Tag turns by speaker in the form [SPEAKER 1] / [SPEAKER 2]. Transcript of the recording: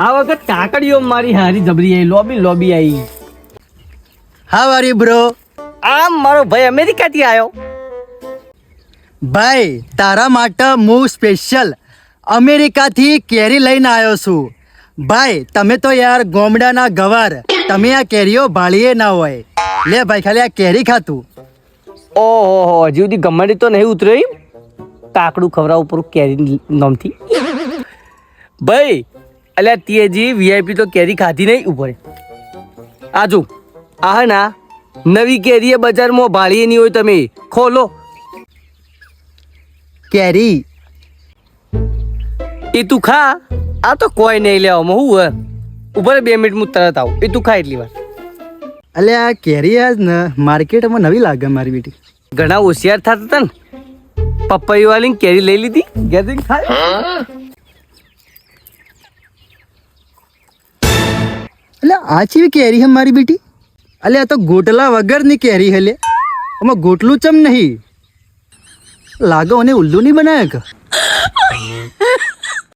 [SPEAKER 1] આ વખત કાકડીઓ મારી હારી જબરી આવી, લોબી આવી.
[SPEAKER 2] How are you bro?
[SPEAKER 1] આમ મારો ભાઈ અમેરિકાથી આવ્યો.
[SPEAKER 2] ભાઈ તારા માટે હું સ્પેશિયલ અમેરિકાથી કેરી લઈને આવ્યો છું. ભાઈ તમે તો યાર ગોમડાના ગવાર, તમે આ કેરીઓ ભાળીએ ના હોય. લે ભાઈ ખાલી આ કેરી ખાતું.
[SPEAKER 1] ઓહો, હજી સુધી ગમડી તો નહીં ઉતર્યો. કાકડું ખવડાવ ઉપર કેરી નામથી. ભાઈ અલ્યા તેજી વીઆઈપી તો કેરી ખાધી નહીં ઉપર. આજુ આ ના નવી કેરી બજારમાં ભાળીએ નહીં હોય, તમે ખોલો
[SPEAKER 2] કેરી
[SPEAKER 1] એ તું ખા. આ તો કોઈ નહીં લેવામાં હું ઉપર 2 મિનિટ હું તરત આવું. એ તું ખા એટલી વાર.
[SPEAKER 2] અલે આ કેરી આજ ને માર્કેટમાં નવી લાગે મારી બેટી.
[SPEAKER 1] ઘણા હોશિયાર થતા હતા ને, પપૈયા વાળી કેરી લઈ લીધી, ગેધરિંગ ખાય.
[SPEAKER 2] એટલે આ ચીવી કેરી હે મારી બેટી? અલે આ તો ગોટલા વગરની કેરી હે લે. આમાં ગોટલું ચમ નહીં લાગો અને ઉલ્લુ નહીં બનાવે કે?